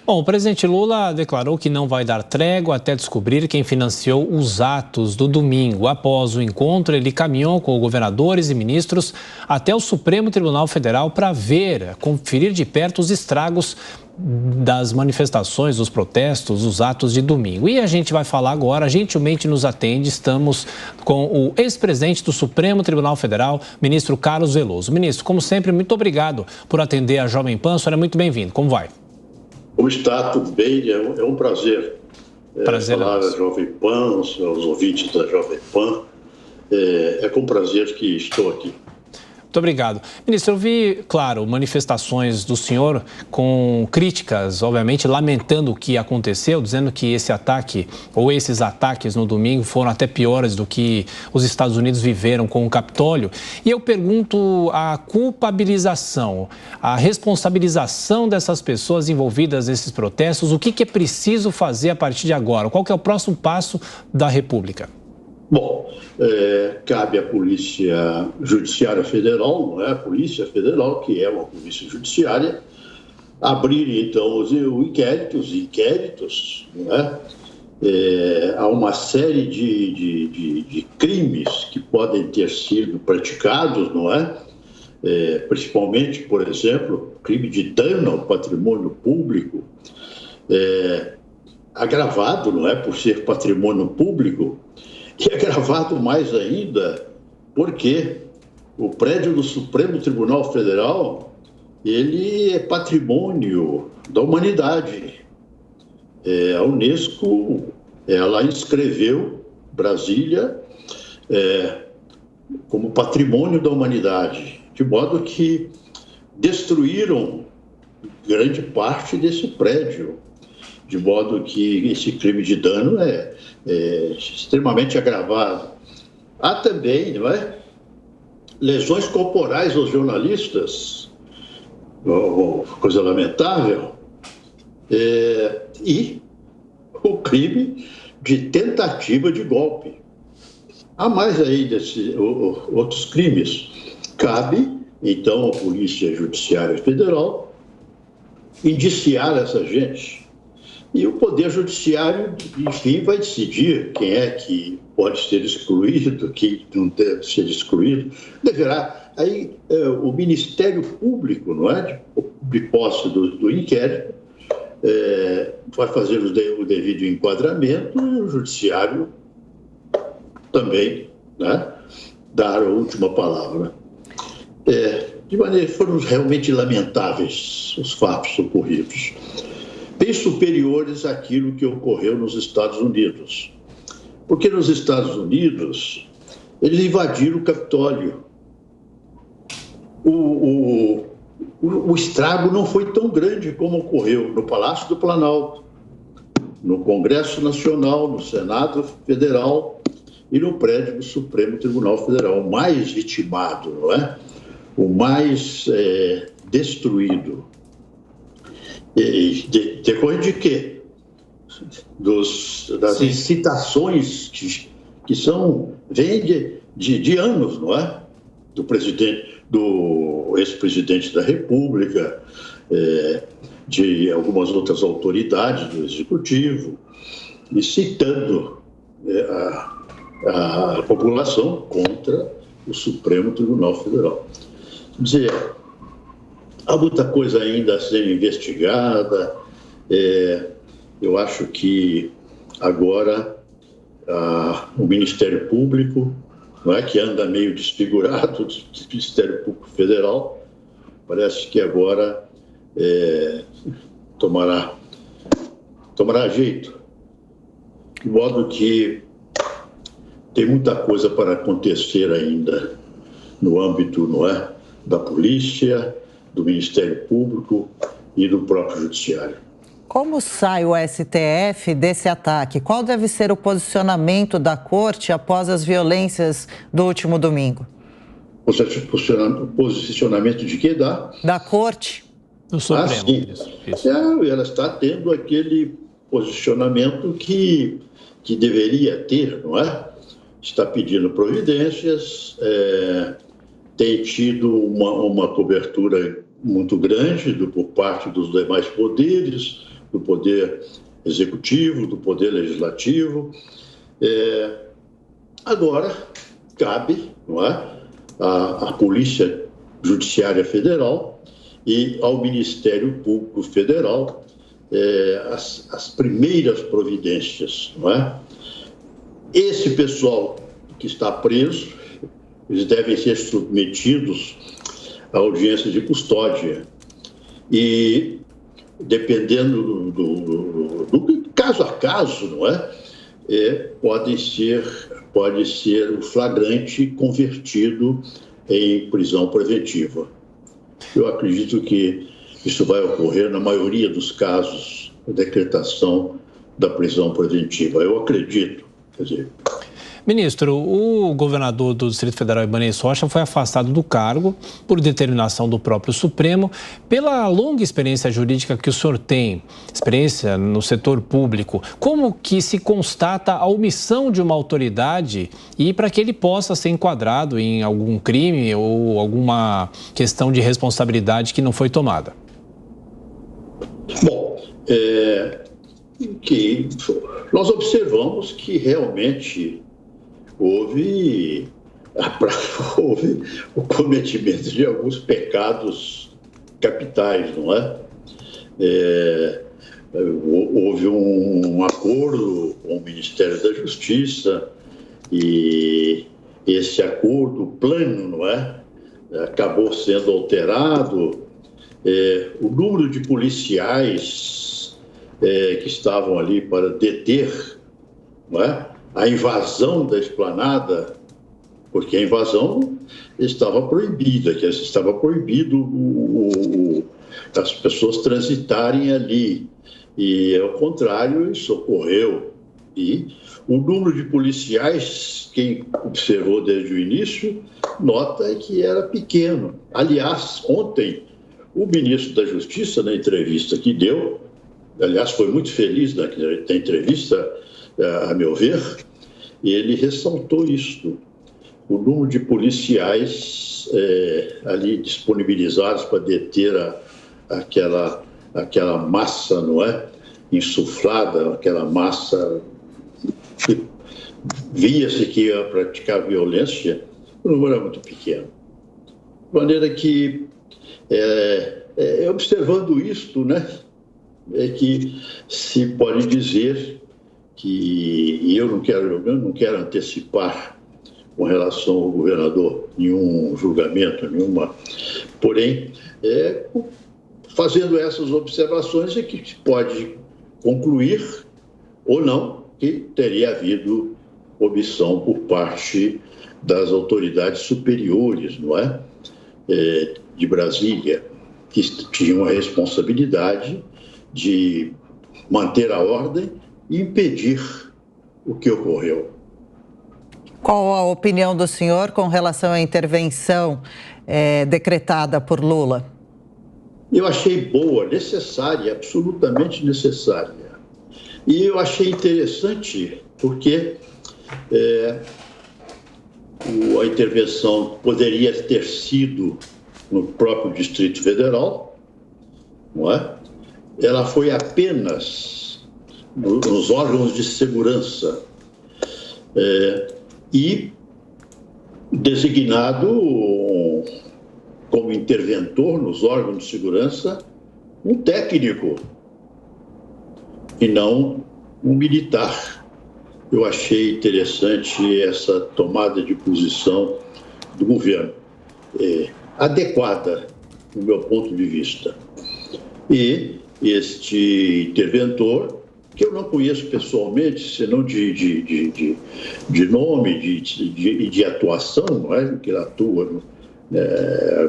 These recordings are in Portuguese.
Bom, o presidente Lula declarou que não vai dar trégua até descobrir quem financiou os atos do domingo. Após o encontro, ele caminhou com governadores e ministros até o Supremo Tribunal Federal para conferir de perto os estragos das manifestações, dos protestos, dos atos de domingo. E a gente vai falar agora, gentilmente nos atende, estamos com o ex-presidente do Supremo Tribunal Federal, ministro Carlos Veloso. Ministro, como sempre, muito obrigado por atender a Jovem Pan, o senhor é muito bem-vindo. Como vai? Como está? Tudo bem? É um prazer, falar à Jovem Pan, aos ouvintes da Jovem Pan. É com prazer que estou aqui. Muito obrigado. Ministro, eu vi, claro, manifestações do senhor com críticas, obviamente, lamentando o que aconteceu, dizendo que esse ataque, ou esses ataques no domingo, foram até piores do que os Estados Unidos viveram com o Capitólio. E eu pergunto a culpabilização, a responsabilização dessas pessoas envolvidas nesses protestos, o que é preciso fazer a partir de agora? Qual que é o próximo passo da República? Bom, cabe à Polícia Judiciária Federal, não é a Polícia Federal, que é uma polícia judiciária, abrir, então, os inquéritos, não é? Há uma série de crimes que podem ter sido praticados, não é? Principalmente, por exemplo, crime de dano ao patrimônio público, agravado, não é, por ser patrimônio público. E é agravado mais ainda porque o prédio do Supremo Tribunal Federal, ele é patrimônio da humanidade. A Unesco, ela inscreveu Brasília como patrimônio da humanidade, de modo que destruíram grande parte desse prédio. De modo que esse crime de dano é extremamente agravado. Há também, não é, lesões corporais aos jornalistas, coisa lamentável, e o crime de tentativa de golpe. Há mais aí outros crimes. Cabe, então, à Polícia Judiciária Federal indiciar essa gente. E o Poder Judiciário, enfim, vai decidir quem é que pode ser excluído, quem não deve ser excluído. Deverá, aí, o Ministério Público, não é, de posse do inquérito, vai fazer o devido enquadramento e o Judiciário também, né, dar a última palavra. De maneira que foram realmente lamentáveis os fatos ocorridos, bem superiores àquilo que ocorreu nos Estados Unidos. Porque nos Estados Unidos, eles invadiram o Capitólio. O estrago não foi tão grande como ocorreu no Palácio do Planalto, no Congresso Nacional, no Senado Federal e no prédio do Supremo Tribunal Federal. O mais vitimado, não é? O mais destruído. Depois de quê? Das incitações que vêm de anos, não é? Do ex-presidente da República, de algumas outras autoridades do Executivo, incitando a população contra o Supremo Tribunal Federal. Quer dizer, há muita coisa ainda a ser investigada. Eu acho que agora o Ministério Público, não é, que anda meio desfigurado, o Ministério Público Federal, parece que agora tomará jeito. De modo que tem muita coisa para acontecer ainda no âmbito, não é, da polícia, do Ministério Público e do próprio Judiciário. Como sai o STF desse ataque? Qual deve ser o posicionamento da Corte após as violências do último domingo? O posicionamento de quê? Da Corte. Do Supremo. Isso. Ela está tendo aquele posicionamento que deveria ter, não é? Está pedindo providências, tem tido uma cobertura muito grande por parte dos demais poderes, do Poder Executivo, do Poder Legislativo. Agora, cabe, não é, à Polícia Judiciária Federal e ao Ministério Público Federal as primeiras providências, não é? Esse pessoal que está preso, eles devem ser submetidos à audiência de custódia e, dependendo do caso a caso, não é? Pode ser o flagrante convertido em prisão preventiva. Eu acredito que isso vai ocorrer na maioria dos casos da decretação da prisão preventiva. Eu acredito. Quer dizer... Ministro, o governador do Distrito Federal, Ibanez Rocha, foi afastado do cargo por determinação do próprio Supremo. Pela longa experiência jurídica que o senhor tem, experiência no setor público, como que se constata a omissão de uma autoridade e para que ele possa ser enquadrado em algum crime ou alguma questão de responsabilidade que não foi tomada? Bom, nós observamos que realmente houve o cometimento de alguns pecados capitais, não é? Houve um acordo com o Ministério da Justiça e esse acordo, plano, não é? Acabou sendo alterado. O número de policiais que estavam ali para deter, não é? A invasão da esplanada, porque a invasão estava proibida, que estava proibido as pessoas transitarem ali. E, ao contrário, isso ocorreu. E o número de policiais, quem observou desde o início, nota que era pequeno. Aliás, ontem, o ministro da Justiça, na entrevista que deu, aliás, foi muito feliz na entrevista, a meu ver, ele ressaltou isto. O número de policiais ali disponibilizados para deter aquela massa, não é? Insuflada, aquela massa que via-se que ia praticar violência, o número era muito pequeno. De maneira que, observando isto, né, que se pode dizer que, e eu não quero antecipar com relação ao governador nenhum julgamento, porém, fazendo essas observações é que se pode concluir ou não que teria havido omissão por parte das autoridades superiores, não é? De Brasília, que tinham a responsabilidade de manter a ordem e impedir o que ocorreu. Qual a opinião do senhor com relação à intervenção decretada por Lula? Eu achei boa, necessária, absolutamente necessária. E eu achei interessante porque a intervenção poderia ter sido no próprio Distrito Federal, não é? Ela foi apenas nos órgãos de segurança e designado como interventor nos órgãos de segurança um técnico e não um militar. Eu achei interessante essa tomada de posição do governo, adequada, do meu ponto de vista. E este interventor, que eu não conheço pessoalmente, senão de nome e de atuação, não é? Que ele atua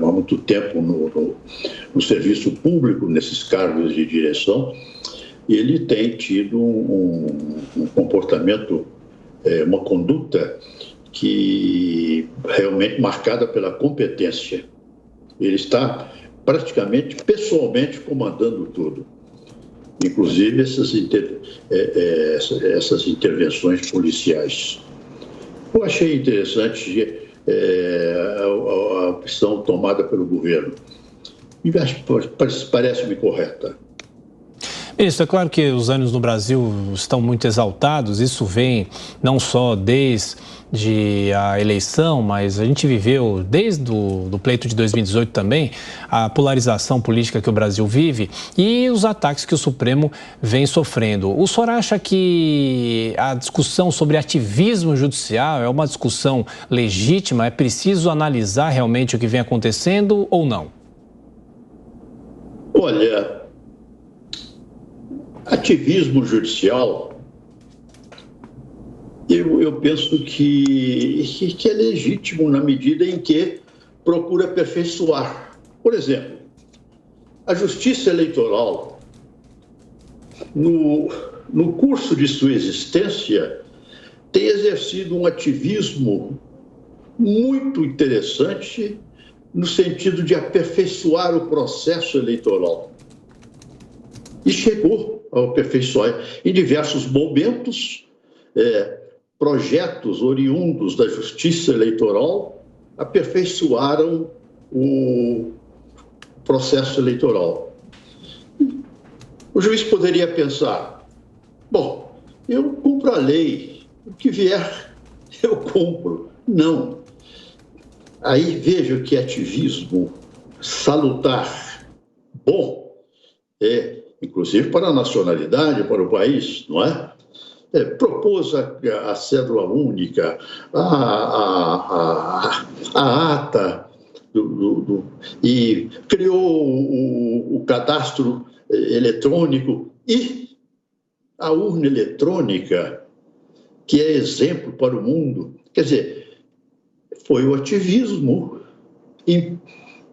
há muito tempo no serviço público, nesses cargos de direção, ele tem tido um comportamento, uma conduta que realmente marcada pela competência. Ele está praticamente, pessoalmente, comandando tudo. Inclusive essas intervenções policiais. Eu achei interessante a opção tomada pelo governo. E parece-me correta. Isso, é claro que os ânimos no Brasil estão muito exaltados, isso vem não só desde a eleição, mas a gente viveu desde o pleito de 2018 também, a polarização política que o Brasil vive e os ataques que o Supremo vem sofrendo. O senhor acha que a discussão sobre ativismo judicial é uma discussão legítima? É preciso analisar realmente o que vem acontecendo ou não? Olha, ativismo judicial, eu penso que é legítimo na medida em que procura aperfeiçoar. Por exemplo, a Justiça Eleitoral, no curso de sua existência, tem exercido um ativismo muito interessante no sentido de aperfeiçoar o processo eleitoral. E chegou a aperfeiçoar em diversos momentos, projetos oriundos da Justiça Eleitoral aperfeiçoaram o processo eleitoral. O juiz poderia pensar, bom, eu cumpro a lei, o que vier eu cumpro. Não. Aí vejo que ativismo salutar, bom, inclusive para a nacionalidade, para o país, não é? Propôs a cédula única, a ata, e criou o cadastro eletrônico e a urna eletrônica, que é exemplo para o mundo. Quer dizer, foi o ativismo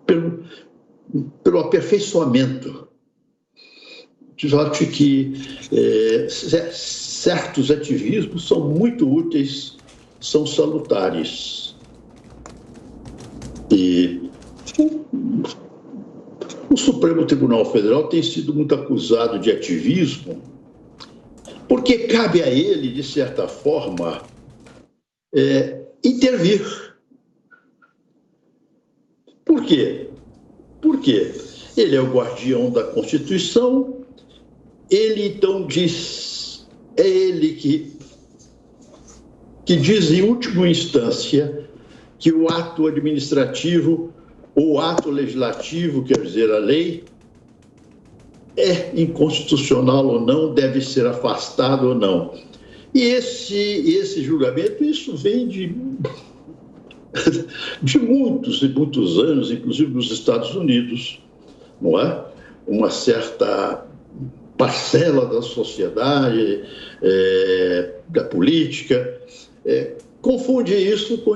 pelo aperfeiçoamento. Eu acho que certos ativismos são muito úteis, são salutares. E o Supremo Tribunal Federal tem sido muito acusado de ativismo, porque cabe a ele, de certa forma, intervir. Por quê? Porque ele é o guardião da Constituição, ele então diz, é ele que diz em última instância que o ato administrativo ou ato legislativo, quer dizer, a lei, é inconstitucional ou não, deve ser afastado ou não. E esse julgamento, isso vem de muitos e muitos anos, inclusive nos Estados Unidos, não é? Uma certa parcela da sociedade, da política, confunde isso com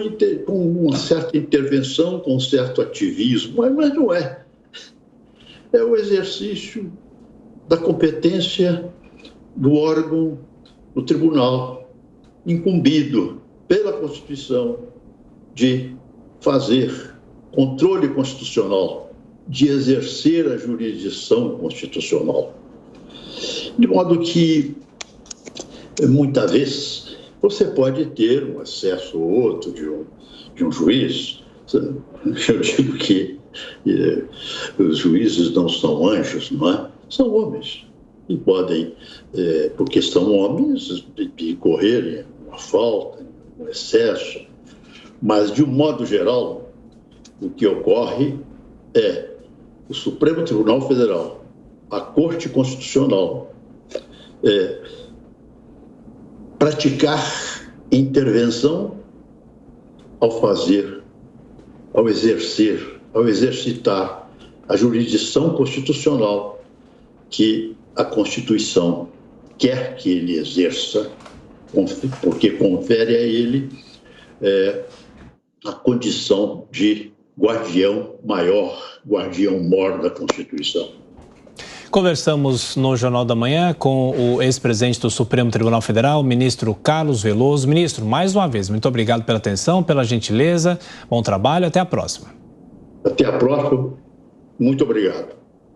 uma certa intervenção, com um certo ativismo, mas não é. É o exercício da competência do órgão, do tribunal, incumbido pela Constituição de fazer controle constitucional, de exercer a jurisdição constitucional. De modo que, muitas vezes, você pode ter um acesso ou outro de um juiz. Eu digo que os juízes não são anjos, não é? São homens. E podem, porque são homens, incorrerem uma falta, um excesso. Mas, de um modo geral, o que ocorre é o Supremo Tribunal Federal, a Corte Constitucional, praticar intervenção ao exercitar a jurisdição constitucional que a Constituição quer que ele exerça, porque confere a ele a condição de guardião maior, guardião mor da Constituição. Conversamos no Jornal da Manhã com o ex-presidente do Supremo Tribunal Federal, ministro Carlos Veloso. Ministro, mais uma vez, muito obrigado pela atenção, pela gentileza, bom trabalho, até a próxima. Até a próxima, muito obrigado.